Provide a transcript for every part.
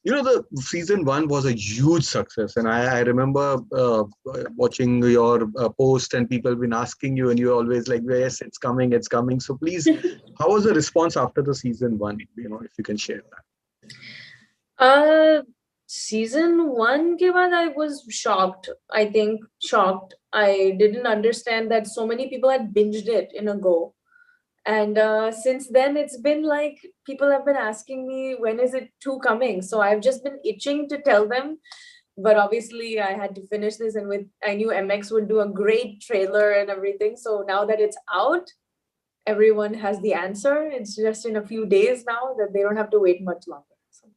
The season one was a huge success, and I remember watching your post, and people been asking you, and you're always like, "Yes, it's coming, it's coming." So please, how was the response after the season one? If you can share that. Uh, Season one ke baad I was shocked. I think shocked. I didn't understand that so many people had binged it in a go. And since then, it's been like people have been asking me, when is it two coming? So I've just been itching to tell them. But obviously, I had to finish this, and I knew MX would do a great trailer and everything. So now that it's out, everyone has the answer. It's just in a few days now that they don't have to wait much longer. So.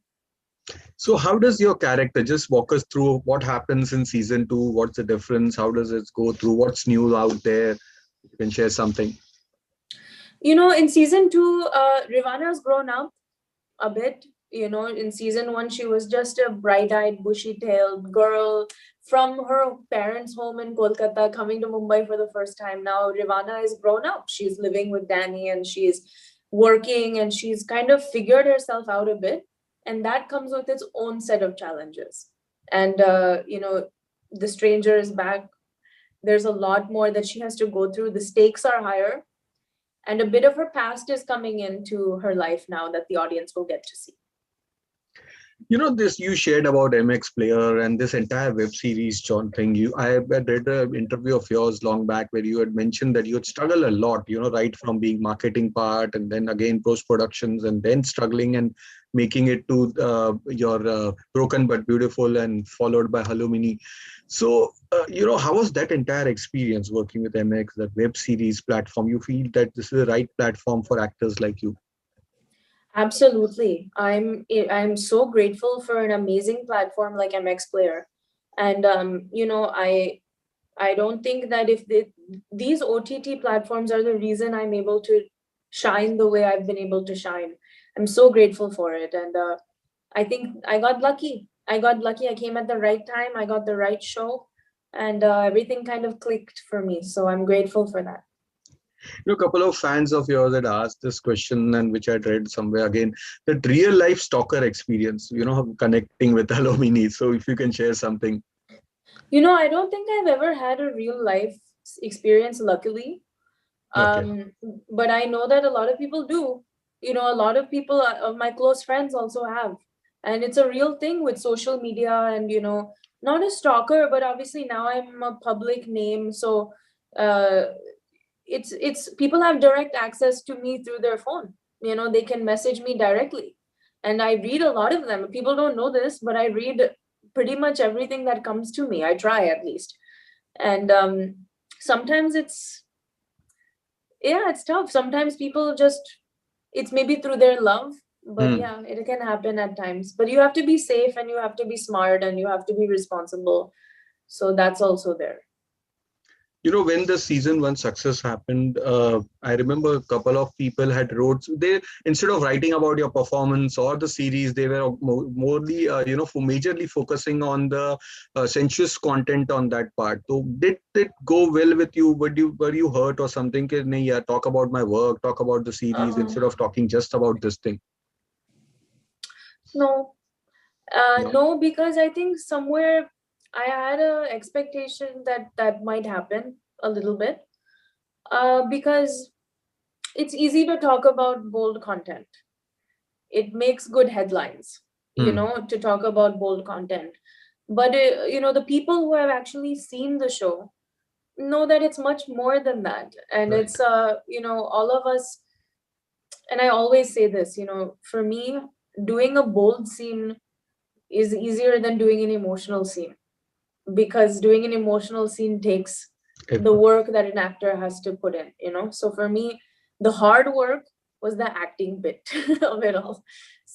So how does your character, just walk us through what happens in season two? What's the difference? How does it go through? What's new out there? If you can share something. In season two, Rivana's grown up a bit. In season one, she was just a bright eyed, bushy tailed girl from her parents' home in Kolkata coming to Mumbai for the first time. Now, Rivana is grown up. She's living with Danny and she's working and she's kind of figured herself out a bit. And that comes with its own set of challenges. And, the stranger is back. There's a lot more that she has to go through. The stakes are higher and a bit of her past is coming into her life now that the audience will get to see. This you shared about MX Player and this entire web series, John thing. I had read an interview of yours long back where you had mentioned that you had struggled a lot, right from being marketing part and then again post productions and then struggling and making it to your Broken But Beautiful and followed by Halloumini. So, how was that entire experience working with MX, that web series platform? You feel that this is the right platform for actors like you? Absolutely. I'm so grateful for an amazing platform like MX Player. And I don't think that if these OTT platforms are the reason I'm able to shine the way I've been able to shine. I'm so grateful for it. And I think I got lucky. I got lucky. I came at the right time. I got the right show and everything kind of clicked for me. So I'm grateful for that. A couple of fans of yours had asked this question, and which I'd read somewhere again, that real life stalker experience, connecting with Alumini. So if you can share something. I don't think I've ever had a real life experience, luckily. Okay. Um, but I know that a lot of people do. A lot of people, of my close friends also have. And it's a real thing with social media and, not a stalker, but obviously now I'm a public name. So uh, it's people have direct access to me through their phone. They can message me directly. And I read a lot of them. People don't know this, but I read pretty much everything that comes to me. I try at least. And sometimes it's tough. Sometimes people just, it's maybe through their love, but Hmm. yeah, it can happen at times. But you have to be safe and you have to be smart and you have to be responsible. So that's also there. When the season one success happened, I remember a couple of people had wrote, they, instead of writing about your performance or the series, they were morely, for majorly focusing on the sensuous content on that part. So did it go well with you? Were you hurt or something? Ki, "Nahi, yeah, talk about my work, talk about the series Uh, instead of talking just about this thing." no, No. no, because I think somewhere I had a expectation that that might happen a little bit. Because it's easy to talk about bold content. It makes good headlines, Hmm. to talk about bold content. But the people who have actually seen the show know that it's much more than that. And Right. it's all of us, and I always say this, for me, doing a bold scene is easier than doing an emotional scene, because doing an emotional scene takes the Effort. work that an actor has to put in. So for me, the hard work was the acting bit of it all.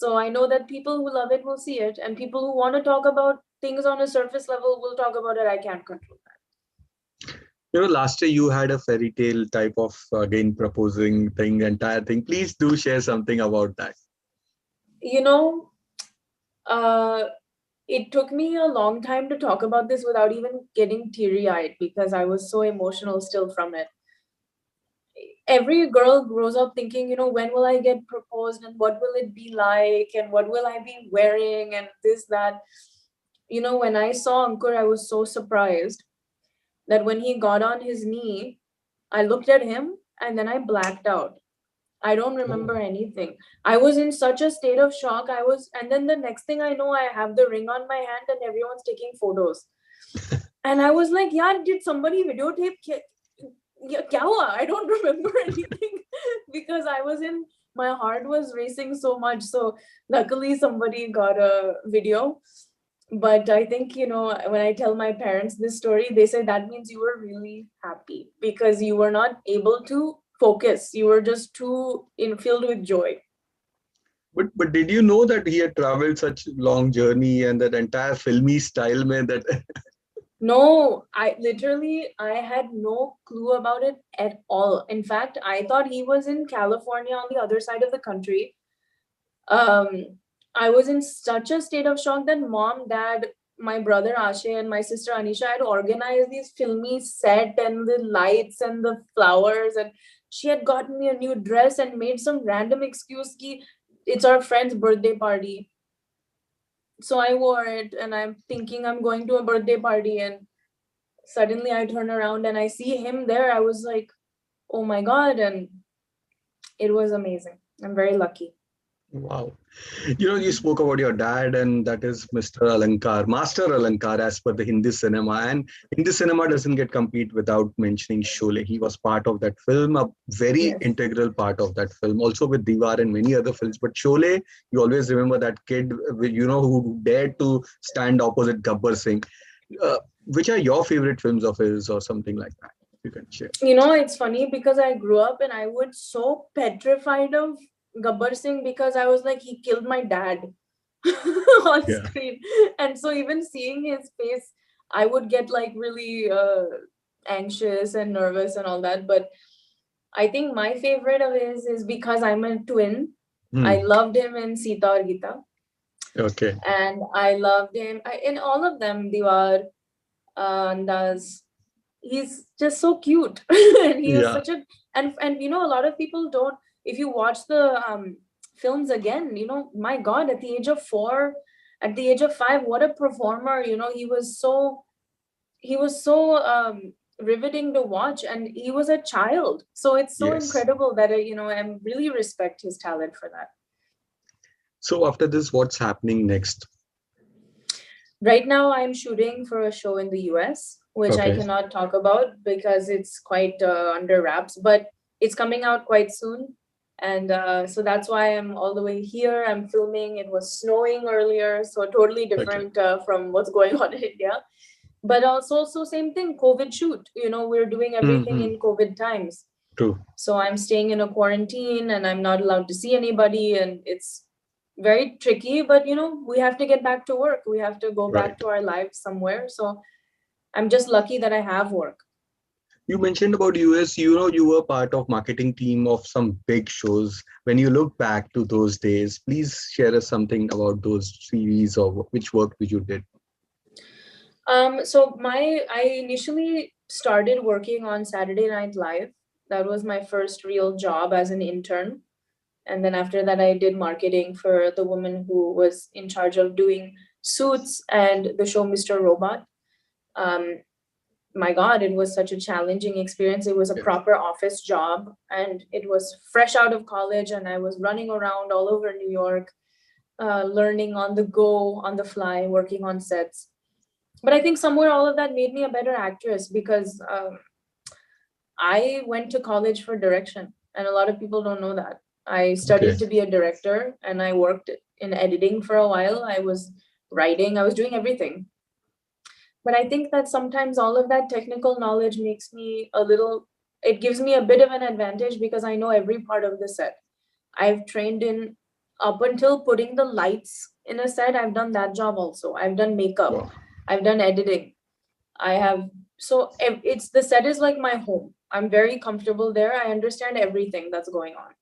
So I know that people who love it will see it, and people who want to talk about things on a surface level will talk about it. I can't control that. Last year you had a fairy tale type of again proposing thing, entire thing. Please do share something about that. You know, uh, it took me a long time to talk about this without even getting teary eyed because I was so emotional still from it. every girl grows up thinking, when will I get proposed and what will it be like and what will I be wearing and this, that. When I saw Ankur, I was so surprised that when he got on his knee, I looked at him and then I blacked out. I don't remember anything. I was in such a state of shock. And then the next thing I know, I have the ring on my hand and everyone's taking photos. And I was like, yeah, did somebody videotape? Kya hua? I don't remember anything because my heart was racing so much. So luckily somebody got a video. But I think, when I tell my parents this story, they say that means you were really happy because you were not able to focus. You were just too filled with joy. But did you know that he had traveled such long journey and that entire filmy style mein that No, I had no clue about it at all. In fact, I thought he was in California on the other side of the country. I was in such a state of shock that mom, dad, my brother Ashay and my sister Anisha had organized these filmy set and the lights and the flowers, and she had gotten me a new dress and made some random excuse ki it's our friend's birthday party. So I wore it and I'm thinking I'm going to a birthday party, and suddenly I turn around and I see him there. I was like, oh my God. And it was amazing. I'm very lucky. wow. You spoke about your dad, and that is Mr. Alankar, Master Alankar, as per the Hindi cinema. And Hindi cinema doesn't get complete without mentioning Sholay. He was part of that film, a very integral part of that film, also with Diwar and many other films. But Sholay, you always remember that kid, who dared to stand opposite Gabbar Singh. Which are your favorite films of his, or something like that? You can share. It's funny because I grew up and I was so petrified of Gabbar Singh because I was like, he killed my dad on screen. And so even seeing his face, I would get like really anxious and nervous and all that. But I think my favorite of his is because I'm a twin. I loved him in Sita Aur Geeta. Okay. And I loved him in all of them, Diwar, Andaz. He's just so cute. And he was such a, and a lot of people don't, if you watch the films again, my God, at the age of 4, at the age of 5, what a performer. He was so riveting to watch, and he was a child. So it's so incredible that I really respect his talent for that. So after this, what's happening next? Right now, I'm shooting for a show in the US, which I cannot talk about because it's quite under wraps, but it's coming out quite soon. And so that's why I'm all the way here. I'm filming. It was snowing earlier, so totally different from what's going on in India. But also same thing, COVID shoot. We're doing everything in COVID times. True. So I'm staying in a quarantine and I'm not allowed to see anybody, and it's very tricky, but we have to get back to work. We have to go back to our lives somewhere. So I'm just lucky that I have work. You mentioned about US, you were part of marketing team of some big shows. When you look back to those days, please share us something about those series or which work which you did. So I initially started working on Saturday Night Live. That was my first real job as an intern. And then after that, I did marketing for the woman who was in charge of doing Suits and the show Mr. Robot. My God, it was such a challenging experience. It was a proper office job, and it was fresh out of college, and I was running around all over New York, learning on the go, on the fly, working on sets. But I think somewhere all of that made me a better actress because I went to college for direction, and a lot of people don't know that. I studied to be a director, and I worked in editing for a while. I was writing, I was doing everything. But I think that sometimes all of that technical knowledge makes me it gives me a bit of an advantage because I know every part of the set. I've trained in up until putting the lights in a set. I've done that job also. I've done makeup. Wow. I've done editing. It's the set is like my home. I'm very comfortable there. I understand everything that's going on.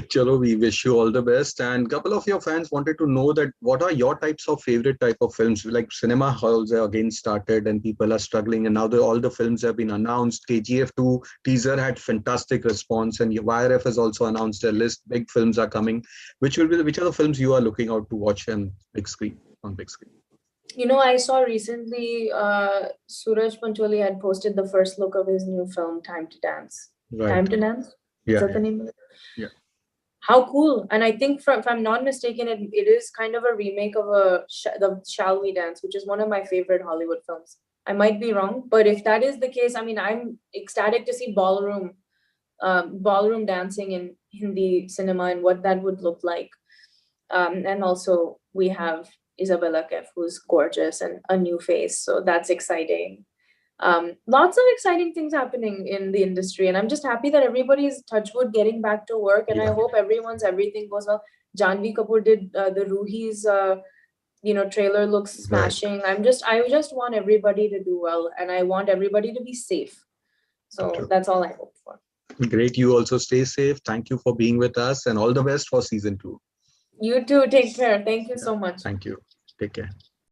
Chalo, we wish you all the best. And couple of your fans wanted to know that what are your types of favorite type of films? Like cinema halls are again started and people are struggling. And now all the films have been announced. KGF 2 teaser had fantastic response, and YRF has also announced a list. Big films are coming. Which are the films you are looking out to watch on big screen? I saw recently Suraj Pancholi had posted the first look of his new film, Time to Dance. Right. Time to Dance? Is Yeah. that the name of it? Yeah. How cool. And I think, if I'm not mistaken, it is kind of a remake of the Shall We Dance, which is one of my favorite Hollywood films. I might be wrong, but if that is the case, I mean, I'm ecstatic to see ballroom dancing in Hindi cinema and what that would look like. And also we have Isabella Kef, who's gorgeous and a new face. So that's exciting. Lots of exciting things happening in the industry. And I'm just happy that everybody's touchwood getting back to work. And I hope everything goes well. Janvi Kapoor did the Ruhi's trailer looks smashing. I just want everybody to do well, and I want everybody to be safe. So that's all I hope for. Great. You also stay safe. Thank you for being with us, and all the best for season 2. You too. Take care. Thank you so much. Thank you. Take care.